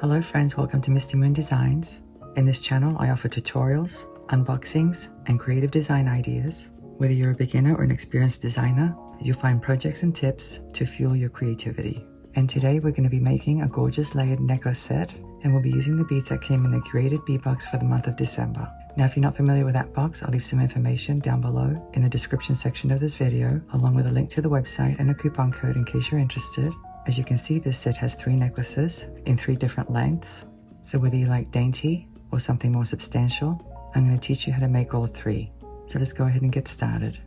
Hello friends, welcome to Misty Moon Designs. In this channel, I offer tutorials, unboxings, and creative design ideas. Whether you're a beginner or an experienced designer, you'll find projects and tips to fuel your creativity. And today we're going to be making a gorgeous layered necklace set, and we'll be using the beads that came in the Curated Bead Box for the month of December. Now, if you're not familiar with that box, I'll leave some information down below in the description section of this video, along with a link to the website and a coupon code in case you're interested. As you can see, this set has 3 necklaces in 3 different lengths. So whether you like dainty or something more substantial, I'm going to teach you how to make all 3. So let's go ahead and get started.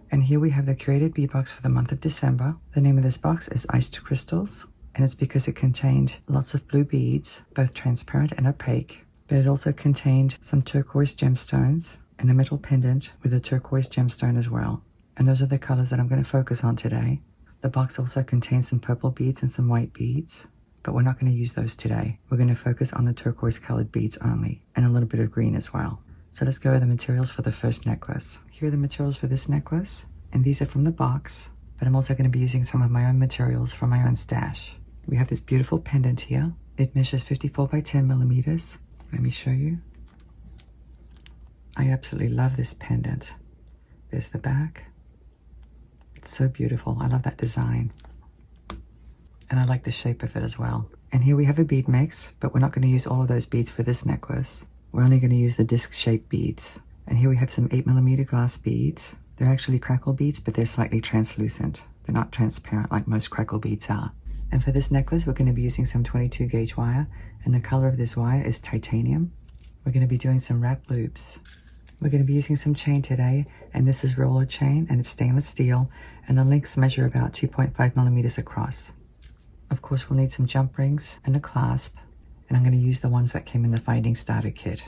And here we have the Curated Bead Box for the month of December. The name of this box is Iced Crystals, and it's because it contained lots of blue beads, both transparent and opaque, but it also contained some turquoise gemstones and a metal pendant with a turquoise gemstone as well. And those are the colors that I'm going to focus on today. The box also contains some purple beads and some white beads, but we're not going to use those today. We're going to focus on the turquoise colored beads only, and a little bit of green as well. So let's go over the materials for the first necklace. Here are the materials for this necklace, and these are from the box, but I'm also going to be using some of my own materials from my own stash. We have this beautiful pendant here. It measures 54 by 10 millimeters. Let me show you. I absolutely love this pendant. There's the back. It's so beautiful. I love that design. And I like the shape of it as well. And here we have a bead mix, but we're not going to use all of those beads for this necklace. We're only going to use the disc-shaped beads. And here we have some 8mm glass beads. They're actually crackle beads, but they're slightly translucent. They're not transparent like most crackle beads are. And for this necklace, we're going to be using some 22 gauge wire, and the color of this wire is titanium. We're going to be doing some wrap loops. We're going to be using some chain today, and this is roller chain, and it's stainless steel, and the links measure about 2.5 millimeters across. Of course, we'll need some jump rings and a clasp, and I'm going to use the ones that came in the Finding Starter kit.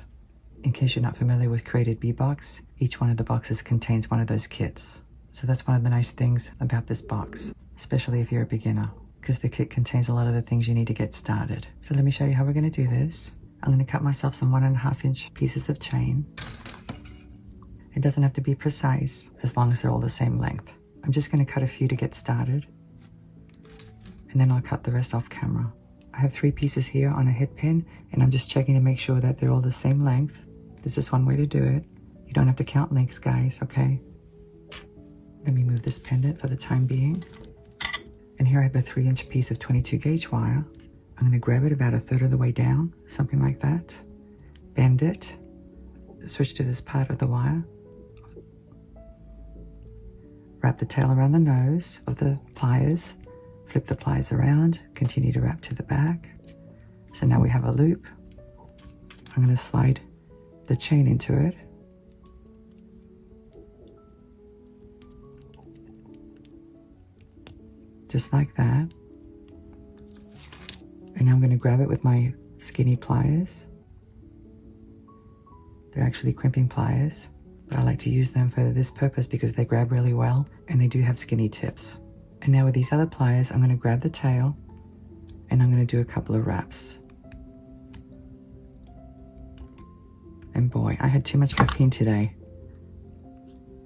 In case you're not familiar with Curated Bead Box, each one of the boxes contains one of those kits. So that's one of the nice things about this box, especially if you're a beginner, because the kit contains a lot of the things you need to get started. So let me show you how we're going to do this. I'm going to cut myself some 1.5 inch pieces of chain. It doesn't have to be precise as long as they're all the same length. I'm just going to cut a few to get started, and then I'll cut the rest off camera. I have 3 pieces here on a head pin, and I'm just checking to make sure that they're all the same length. This is one way to do it. You don't have to count links, guys, okay? Let me move this pendant for the time being. And here I have a 3-inch piece of 22 gauge wire. I'm going to grab it about 1/3 of the way down, something like that. Bend it. Switch to this part of the wire. Wrap the tail around the nose of the pliers. Flip the pliers around. Continue to wrap to the back. So now we have a loop. I'm going to slide the chain into it. Just like that. And now I'm going to grab it with my skinny pliers. They're actually crimping pliers, but I like to use them for this purpose because they grab really well and they do have skinny tips. And now with these other pliers, I'm going to grab the tail and I'm going to do a couple of wraps. And boy, I had too much caffeine today,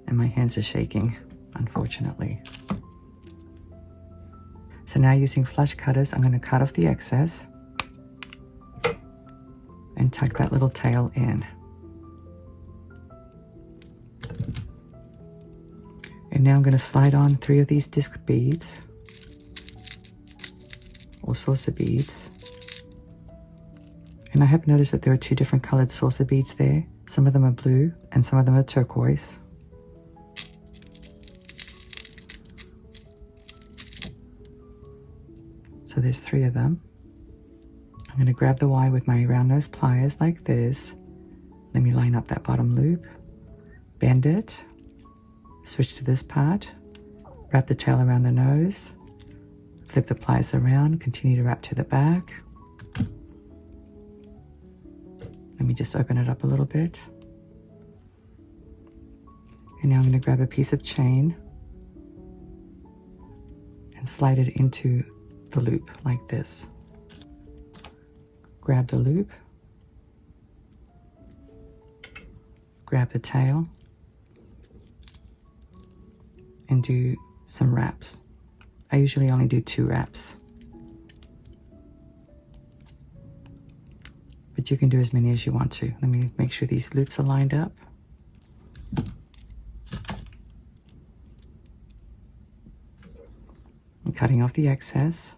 and my hands are shaking, unfortunately. So now using flush cutters, I'm going to cut off the excess and tuck that little tail in. And now I'm going to slide on 3 of these disc beads, or saucer beads. And I have noticed that there are 2 different colored saucer beads there. Some of them are blue and some of them are turquoise. So there's 3 of them. I'm going to grab the wire with my round nose pliers like this. Let me line up that bottom loop, bend it, switch to this part, wrap the tail around the nose, flip the pliers around, continue to wrap to the back. Let me just open it up a little bit. And now I'm going to grab a piece of chain and slide it into the loop like this. Grab the loop, grab the tail, and do some wraps. I usually only do 2 wraps, but you can do as many as you want to. Let me make sure these loops are lined up. I'm cutting off the excess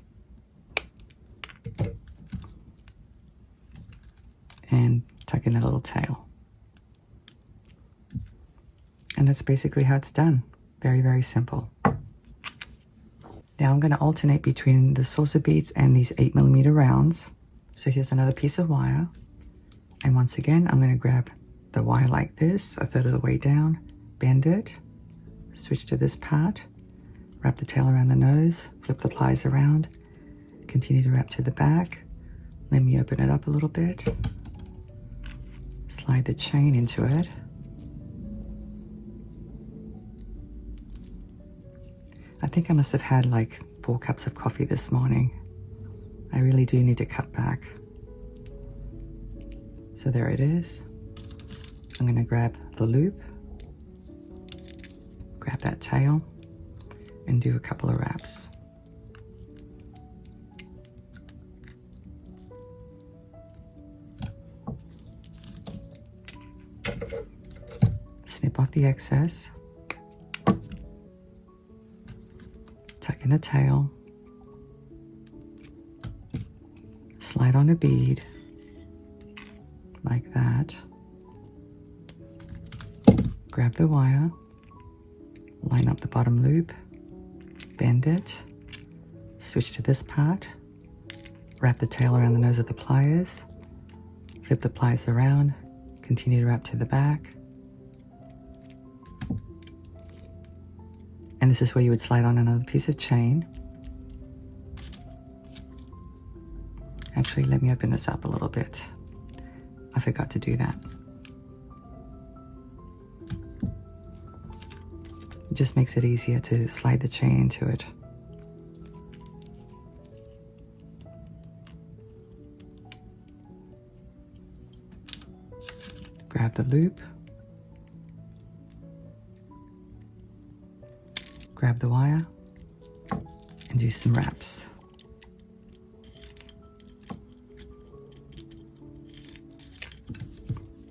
and tuck in the little tail. And that's basically how it's done. Very, very simple. Now I'm going to alternate between the saucer beads and these 8mm rounds. So here's another piece of wire. And once again, I'm going to grab the wire like this, 1/3 of the way down, bend it, switch to this part, wrap the tail around the nose, flip the pliers around, continue to wrap to the back. Let me open it up a little bit. Slide the chain into it. I think I must have had like 4 cups of coffee this morning. I really do need to cut back. So there it is. I'm going to grab the loop, grab that tail, and do a couple of wraps. Snip off the excess. Tuck in the tail. Slide on a bead like that. Grab the wire, line up the bottom loop, bend it, switch to this part, wrap the tail around the nose of the pliers, flip the pliers around, continue to wrap to the back. And this is where you would slide on another piece of chain. Actually, let me open this up a little bit. I forgot to do that. It just makes it easier to slide the chain into it. Grab the loop. Grab the wire and do some wraps.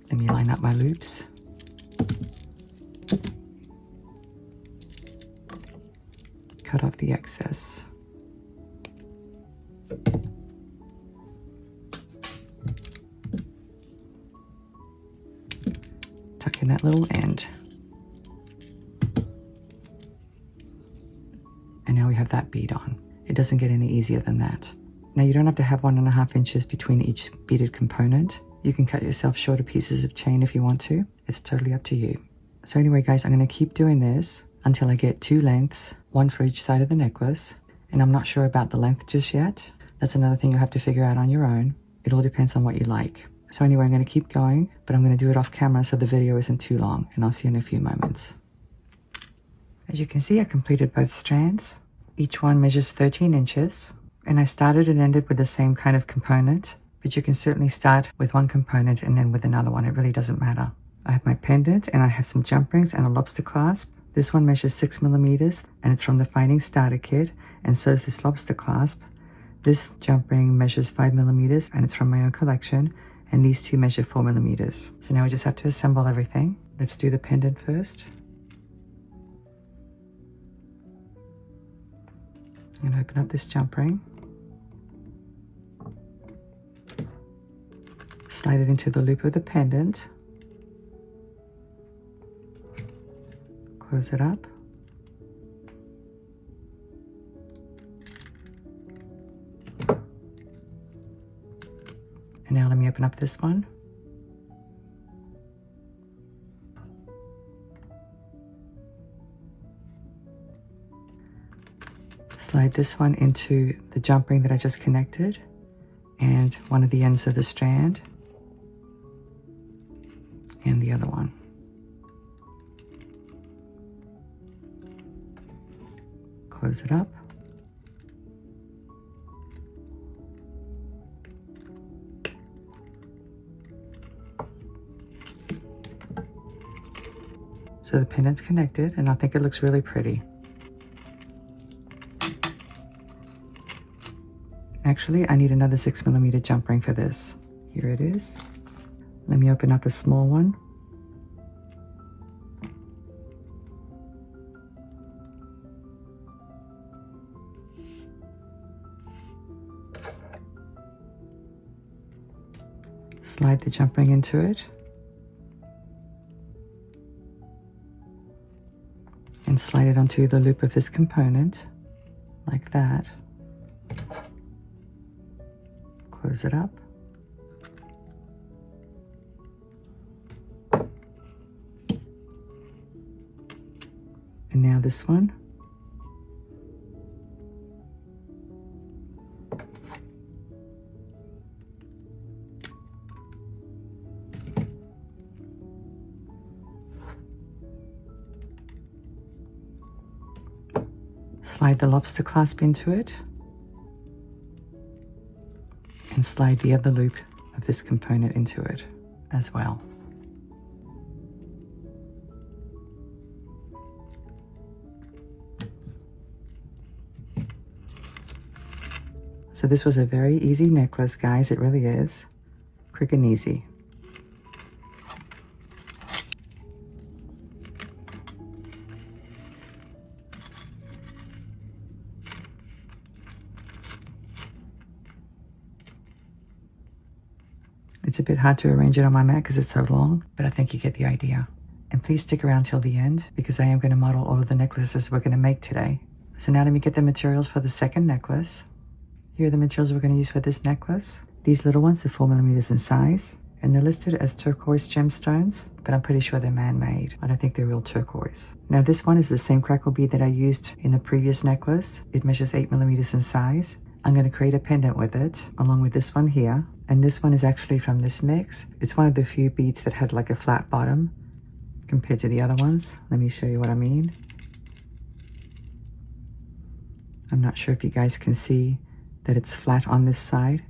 Let me line up my loops. Cut off the excess. Tuck in that little end. And now we have that bead on. It doesn't get any easier than that. Now you don't have to have 1.5 inches between each beaded component. You can cut yourself shorter pieces of chain if you want to. It's totally up to you. So anyway, guys, I'm going to keep doing this until I get 2 lengths, 1 for each side of the necklace. And I'm not sure about the length just yet. That's another thing you'll have to figure out on your own. It all depends on what you like. So anyway, I'm going to keep going, but I'm going to do it off camera so the video isn't too long, and I'll see you in a few moments. As you can see, I completed both strands. Each one measures 13 inches, and I started and ended with the same kind of component, but you can certainly start with one component and then with another one. It really doesn't matter. I have my pendant, and I have some jump rings and a lobster clasp. This one measures 6mm, and it's from the Finding Starter Kit, and so is this lobster clasp. This jump ring measures 5mm, and it's from my own collection, and these two measure 4mm. So now we just have to assemble everything. Let's do the pendant first. I'm going to open up this jump ring, slide it into the loop of the pendant, close it up, Now let me open up this one. Slide this one into the jump ring that I just connected and one of the ends of the strand and the other one. Close it up. So the pendant's connected and I think it looks really pretty. Actually, I need another 6mm jump ring for this. Here it is. Let me open up a small one. Slide the jump ring into it. And slide it onto the loop of this component, like that. Close it up. And now this one. Slide the lobster clasp into it. And slide the other loop of this component into it as well. So this was a very easy necklace, guys. It really is. Quick and easy. It's a bit hard to arrange it on my mat because it's so long, but I think you get the idea. And please stick around till the end because I am going to model all of the necklaces we're going to make today. So now let me get the materials for the second necklace. Here are the materials we're going to use for this necklace. These little ones are 4mm in size, and they're listed as turquoise gemstones, but I'm pretty sure they're man-made. I don't think they're real turquoise. Now this one is the same crackle bead that I used in the previous necklace. It measures 8mm in size. I'm going to create a pendant with it, along with this one here. And this one is actually from this mix. It's one of the few beads that had like a flat bottom compared to the other ones. Let me show you what I mean. I'm not sure if you guys can see that it's flat on this side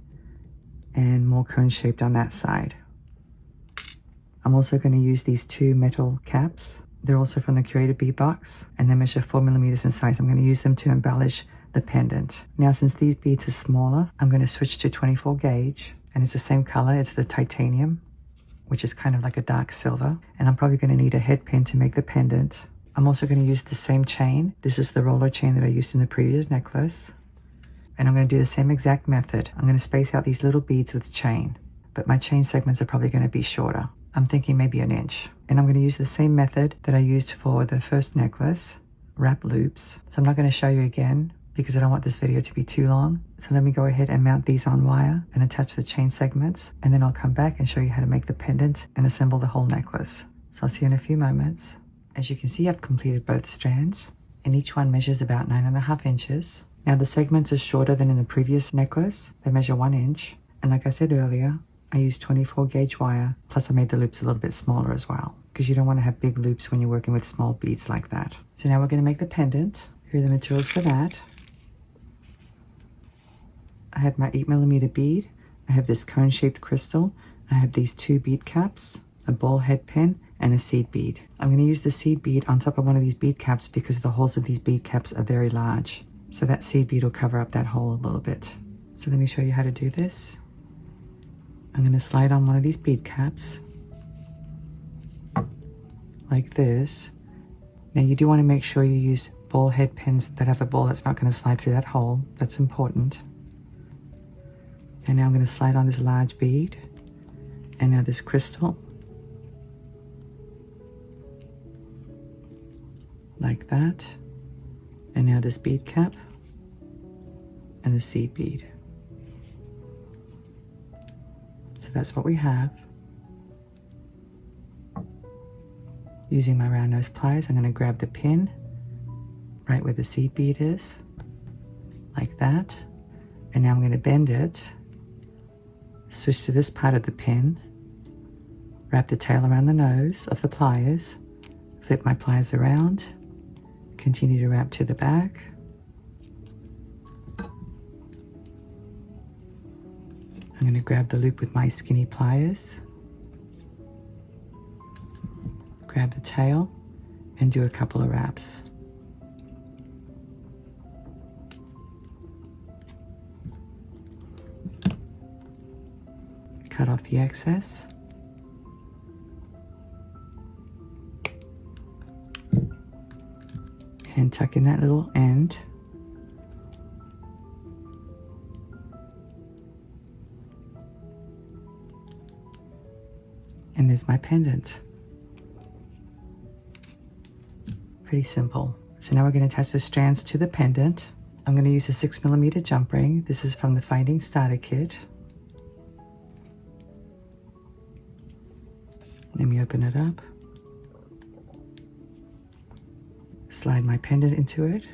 and more cone shaped on that side. I'm also going to use these two metal caps. They're also from the Curated Bead Box and they measure 4mm in size. I'm going to use them to embellish the pendant. Now since these beads are smaller, I'm going to switch to 24 gauge and it's the same color. It's the titanium, which is kind of like a dark silver. And I'm probably going to need a head pin to make the pendant. I'm also going to use the same chain. This is the roller chain that I used in the previous necklace. And I'm going to do the same exact method. I'm going to space out these little beads with chain, but my chain segments are probably going to be shorter. I'm thinking maybe an inch. And I'm going to use the same method that I used for the first necklace, wrap loops. So I'm not going to show you again because I don't want this video to be too long. So let me go ahead and mount these on wire and attach the chain segments. And then I'll come back and show you how to make the pendant and assemble the whole necklace. So I'll see you in a few moments. As you can see, I've completed both strands and each one measures about 9.5 inches. Now the segments are shorter than in the previous necklace. They measure 1 inch. And like I said earlier, I used 24 gauge wire. Plus I made the loops a little bit smaller as well because you don't want to have big loops when you're working with small beads like that. So now we're going to make the pendant. Here are the materials for that. I have my 8mm bead. I have this cone-shaped crystal. I have these 2 bead caps, a ball head pin, and a seed bead. I'm going to use the seed bead on top of one of these bead caps because the holes of these bead caps are very large. So that seed bead will cover up that hole a little bit. So let me show you how to do this. I'm going to slide on one of these bead caps like this. Now you do want to make sure you use ball head pins that have a ball that's not going to slide through that hole. That's important. And now I'm going to slide on this large bead and now this crystal like that, and now this bead cap and the seed bead. So that's what we have. Using my round nose pliers, I'm going to grab the pin right where the seed bead is, like that. And now I'm going to bend it, switch to this part of the pin, wrap the tail around the nose of the pliers, flip my pliers around, continue to wrap to the back. I'm going to grab the loop with my skinny pliers, grab the tail, and do a couple of wraps. Cut off the excess. And tuck in that little end. And there's my pendant. Pretty simple. So now we're going to attach the strands to the pendant. I'm going to use a 6mm jump ring. This is from the Finding Starter Kit. Let me open it up. Slide my pendant into it.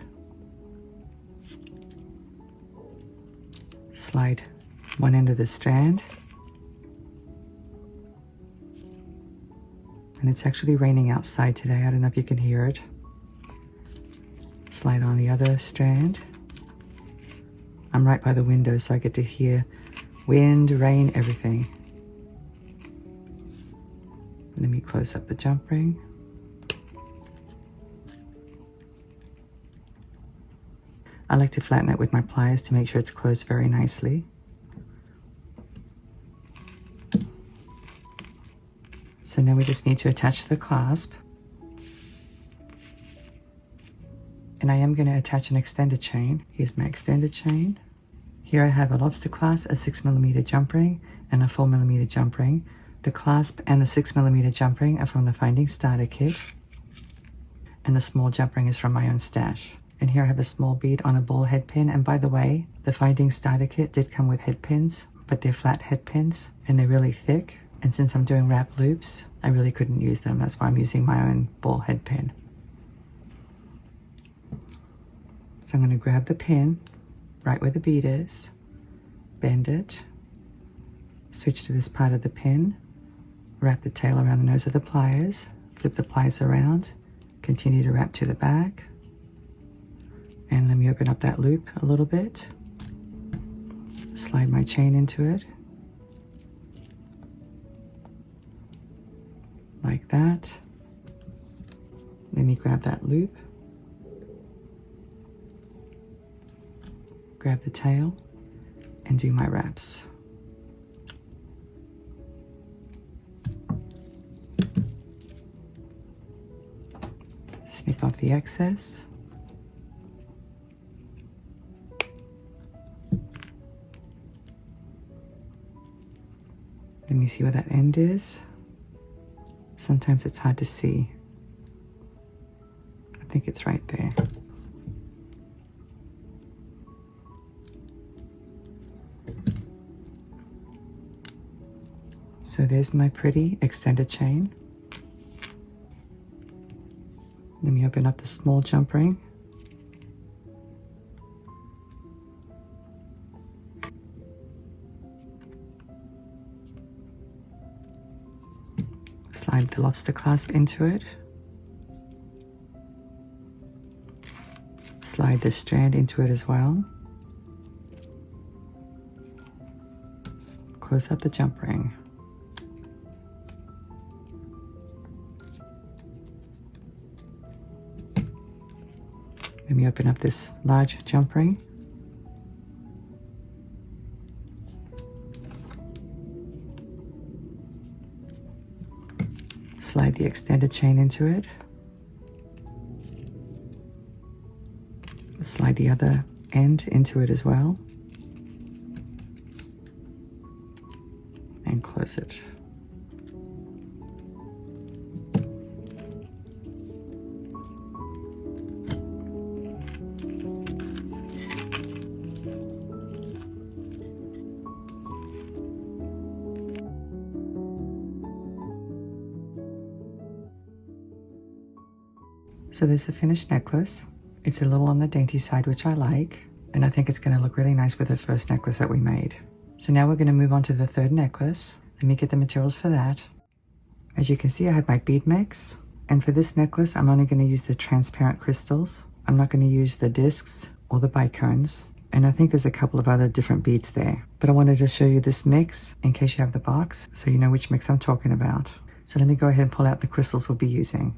Slide one end of the strand. And it's actually raining outside today. I don't know if you can hear it. Slide on the other strand. I'm right by the window, so I get to hear wind, rain, everything. Let me close up the jump ring. I like to flatten it with my pliers to make sure it's closed very nicely. So now we just need to attach the clasp. And I am going to attach an extended chain. Here's my extended chain. Here I have a lobster clasp, a 6mm jump ring, and a 4mm jump ring. The clasp and the 6mm jump ring are from the Finding Starter Kit. And the small jump ring is from my own stash. And here I have a small bead on a ball head pin. And by the way, the Finding Starter Kit did come with head pins, but they're flat head pins and they're really thick. And since I'm doing wrap loops, I really couldn't use them. That's why I'm using my own ball head pin. So I'm going to grab the pin right where the bead is, bend it, switch to this part of the pin, wrap the tail around the nose of the pliers, flip the pliers around, continue to wrap to the back. And let me open up that loop a little bit. Slide my chain into it. Like that. Let me grab that loop. Grab the tail and do my wraps. Snip off the excess. Let me see where that end is. Sometimes it's hard to see. I think it's right there. So there's my pretty extended chain. Let me open up the small jump ring. Slide the lobster clasp into it. Slide the strand into it as well. Close up the jump ring. Let me open up this large jump ring. Slide the extended chain into it. Slide the other end into it as well. And close it. So there's the finished necklace. It's a little on the dainty side, which I like, and I think it's going to look really nice with the first necklace that we made. So now we're going to move on to the third necklace. Let me get the materials for that. As you can see, I have my bead mix, and for this necklace I'm only going to use the transparent crystals. I'm not going to use the discs or the bicones, and I think there's a couple of other different beads there, but I wanted to show you this mix in case you have the box so you know which mix I'm talking about. So let me go ahead and pull out the crystals we'll be using.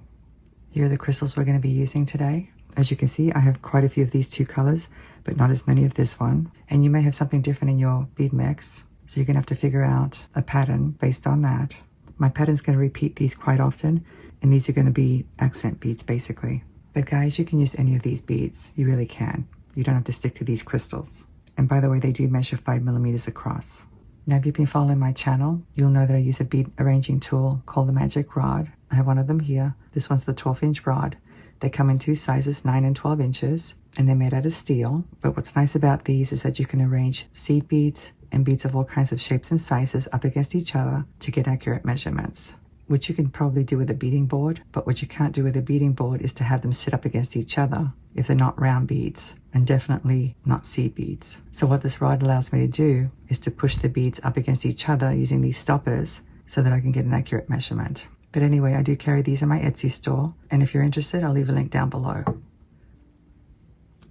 Here are the crystals we're going to be using today. As you can see, I have quite a few of these two colors, but not as many of this one. And you may have something different in your bead mix, so you're going to have to figure out a pattern based on that. My pattern's going to repeat these quite often, and these are going to be accent beads basically. But guys, you can use any of these beads. You really can. You don't have to stick to these crystals. And by the way, they do measure 5mm across. Now, if you've been following my channel, you'll know that I use a bead arranging tool called the Magic Rod. I have one of them here. This one's the 12-inch rod. They come in two sizes, 9 and 12 inches, and they're made out of steel. But what's nice about these is that you can arrange seed beads and beads of all kinds of shapes and sizes up against each other to get accurate measurements, which you can probably do with a beading board. But what you can't do with a beading board is to have them sit up against each other if they're not round beads, and definitely not seed beads. So what this rod allows me to do is to push the beads up against each other using these stoppers so that I can get an accurate measurement. But anyway, I do carry these in my Etsy store, and if you're interested, I'll leave a link down below.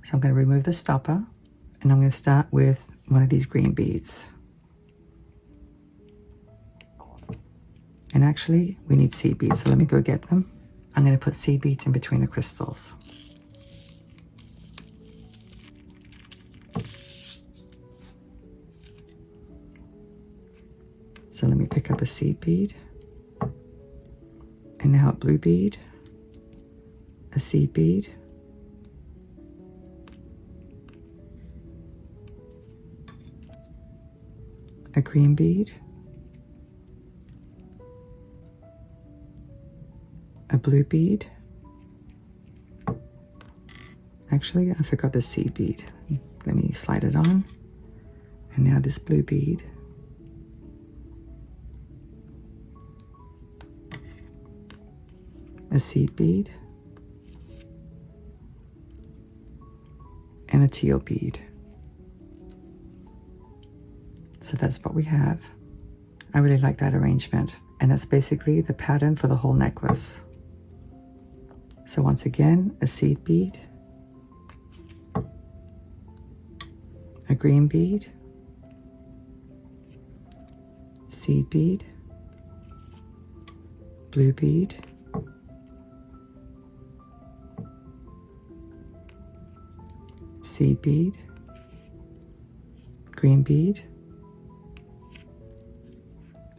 So I'm going to remove the stopper, and I'm going to start with one of these green beads. And actually, we need seed beads, so let me go get them. I'm going to put seed beads in between the crystals. So let me pick up a seed bead. And now a blue bead, a seed bead, a green bead, a blue bead. Actually, I forgot the seed bead. Let me slide it on. And now this blue bead. A seed bead, and a teal bead. So that's what we have. I really like that arrangement, and that's basically the pattern for the whole necklace. So once again, a seed bead, a green bead, seed bead, blue bead, seed bead, green bead,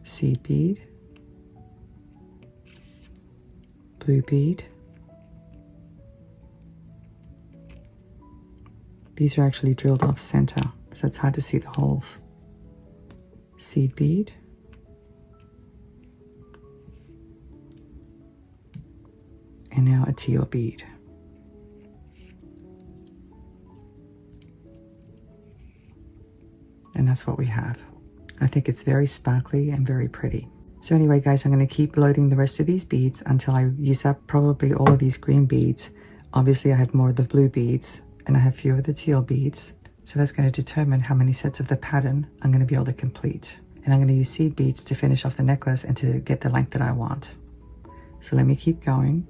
seed bead, blue bead. These are actually drilled off center, so it's hard to see the holes. Seed bead, and now a teal bead. And that's what we have. I think it's very sparkly and very pretty. So anyway, guys, I'm going to keep loading the rest of these beads until I use up probably all of these green beads. Obviously, I have more of the blue beads, and I have fewer of the teal beads. So that's going to determine how many sets of the pattern I'm going to be able to complete. And I'm going to use seed beads to finish off the necklace and to get the length that I want. So let me keep going.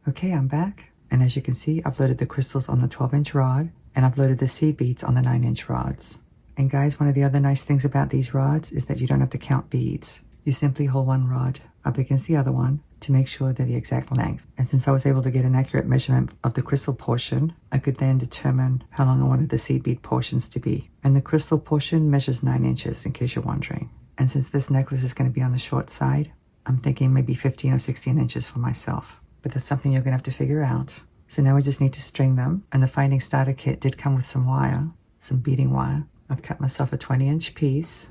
Okay, I'm back. And as you can see, I've loaded the crystals on the 12-inch rod, and I've loaded the seed beads on the 9-inch rods. And guys, one of the other nice things about these rods is that you don't have to count beads. You simply hold one rod up against the other one to make sure they're the exact length. And since I was able to get an accurate measurement of the crystal portion, I could then determine how long I wanted the seed bead portions to be. And the crystal portion measures 9 inches, in case you're wondering. And since this necklace is going to be on the short side, I'm thinking maybe 15 or 16 inches for myself. But that's something you're going to have to figure out. So now we just need to string them, and the Finding Starter Kit did come with some wire, some beading wire. I've cut myself a 20-inch piece,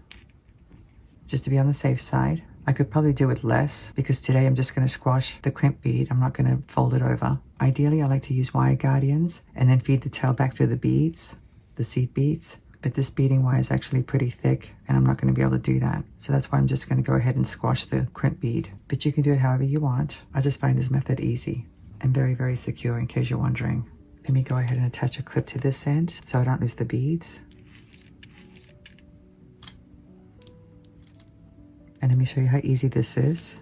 just to be on the safe side. I could probably do with less, because today I'm just going to squash the crimp bead. I'm not going to fold it over. Ideally, I like to use wire guardians, and then feed the tail back through the beads, the seed beads. but this beading wire is actually pretty thick and I'm not going to be able to do that. So that's why I'm just going to go ahead and squash the crimp bead. But you can do it however you want. I just find this method easy and very, very secure in case you're wondering. Let me go ahead and attach a clip to this end so I don't lose the beads. And let me show you how easy this is.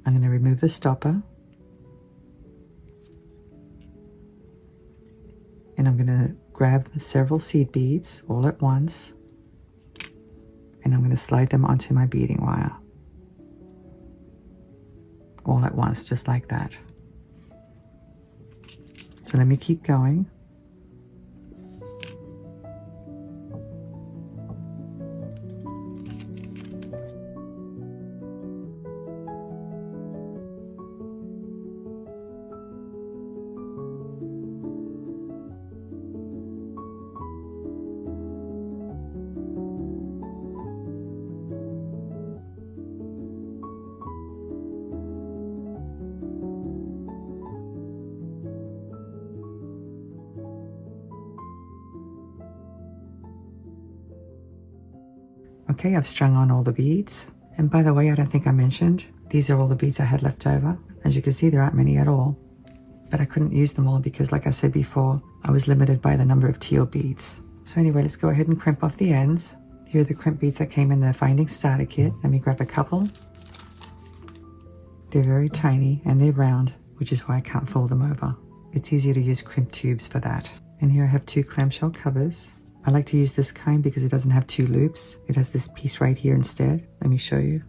I'm going to remove the stopper. And I'm going to grab several seed beads all at once. And I'm going to slide them onto my beading wire. All at once, just like that. So let me keep going. Okay, I've strung on all the beads. And by the way, I don't think I mentioned, these are all the beads I had left over. As you can see, there aren't many at all. But I couldn't use them all because, like I said before, I was limited by the number of teal beads. So anyway, let's go ahead and crimp off the ends. Here are the crimp beads that came in the Finding Starter kit. Let me grab a couple. They're very tiny and they're round, which is why I can't fold them over. It's easier to use crimp tubes for that. And here I have 2 clamshell covers. I like to use this kind because it doesn't have 2 loops. It has this piece right here instead. Let me show you.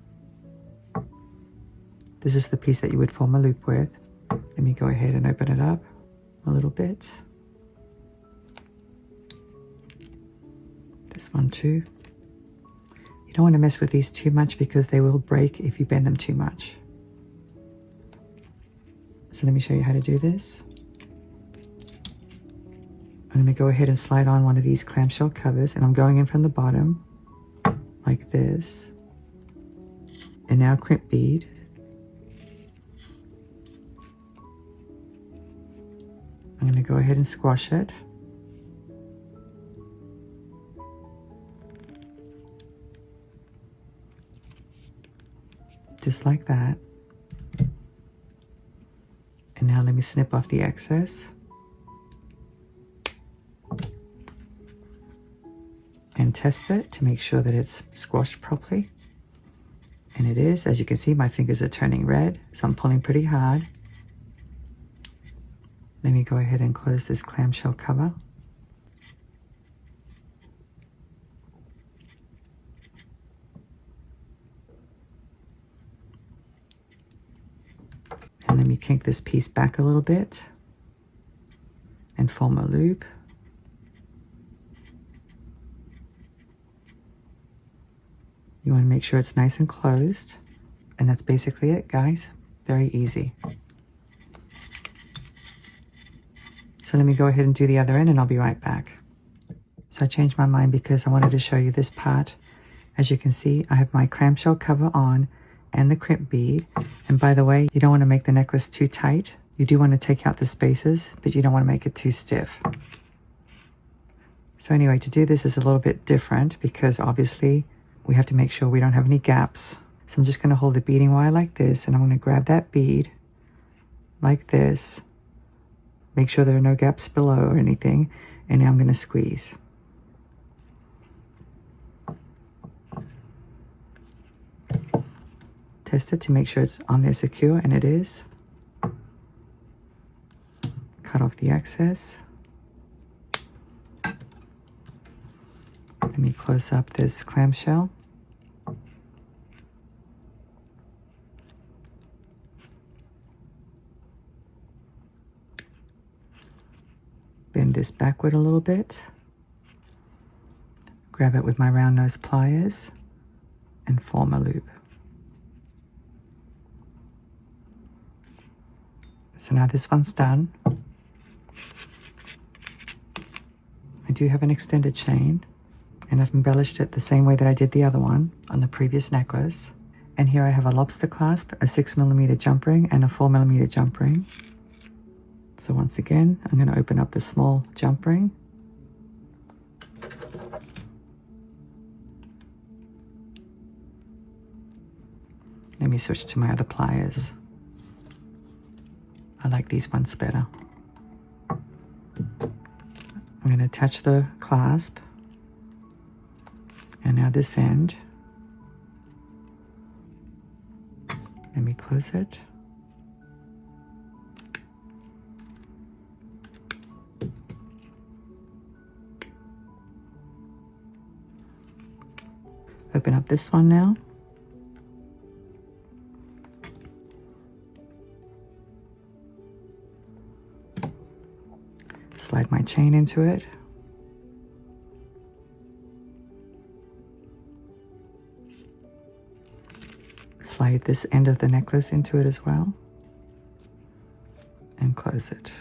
This is the piece that you would form a loop with. Let me go ahead and open it up a little bit. This one too. You don't want to mess with these too much because they will break if you bend them too much. So let me show you how to do this. I'm going to go ahead and slide on one of these clamshell covers, and I'm going in from the bottom like this. And now crimp bead. I'm going to go ahead and squash it. Just like that. And now let me snip off the excess. And test it to make sure that it's squashed properly. And it is. As you can see, my fingers are turning red, so I'm pulling pretty hard. Let me go ahead and close this clamshell cover. And let me kink this piece back a little bit and form a loop. You want to make sure it's nice and closed. And that's basically it, guys. Very easy. So let me go ahead and do the other end and I'll be right back. So I changed my mind because I wanted to show you this part. As you can see, I have my clamshell cover on and the crimp bead. And by the way, you don't want to make the necklace too tight. You do want to take out the spaces, but you don't want to make it too stiff. So anyway, to do this is a little bit different because obviously we have to make sure we don't have any gaps. So I'm just going to hold the beading wire like this, and I'm going to grab that bead like this. Make sure there are no gaps below or anything. And now I'm going to squeeze. Test it to make sure it's on there secure, and it is. Cut off the excess. Let me close up this clamshell. Bend this backward a little bit. Grab it with my round nose pliers and form a loop. So now this one's done. I do have an extended chain, and I've embellished it the same way that I did the other one on the previous necklace. And here I have a lobster clasp, a 6mm jump ring, and a 4mm jump ring. So once again, I'm going to open up the small jump ring. Let me switch to my other pliers. I like these ones better. I'm going to attach the clasp. And now this end. Let me close it. Open up this one now. Slide my chain into it. Slide this end of the necklace into it as well. And close it.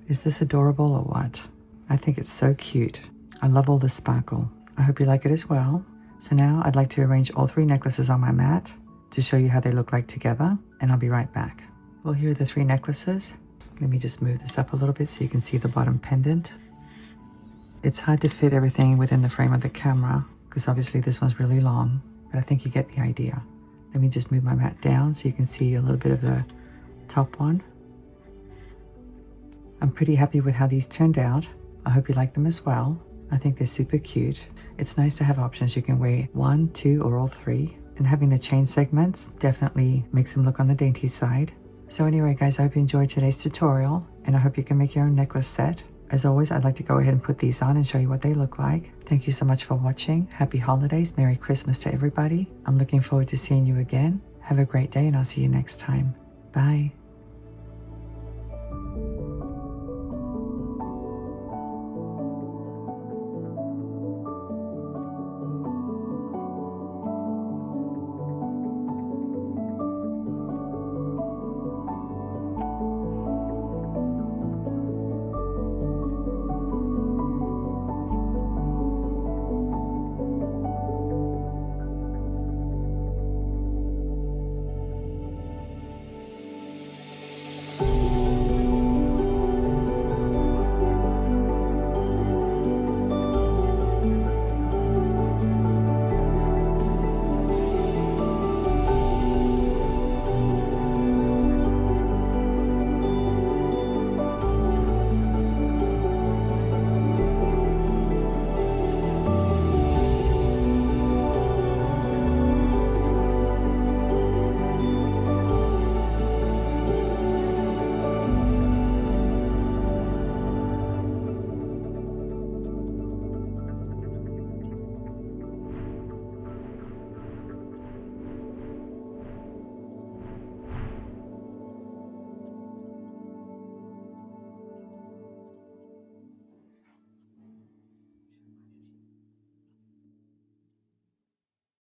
Is this adorable or what? I think it's so cute. I love all the sparkle. I hope you like it as well. So now I'd like to arrange all 3 necklaces on my mat to show you how they look like together, and I'll be right back. Well, here are the 3 necklaces. Let me just move this up a little bit so you can see the bottom pendant. It's hard to fit everything within the frame of the camera because obviously this one's really long, but I think you get the idea. Let me just move my mat down so you can see a little bit of the top one. I'm pretty happy with how these turned out. I hope you like them as well. I think they're super cute. It's nice to have options. You can wear 1, 2, or all 3. And having the chain segments definitely makes them look on the dainty side. So anyway, guys, I hope you enjoyed today's tutorial, and I hope you can make your own necklace set. As always, I'd like to go ahead and put these on and show you what they look like. Thank you so much for watching. Happy holidays. Merry Christmas to everybody. I'm looking forward to seeing you again. Have a great day, and I'll see you next time. Bye.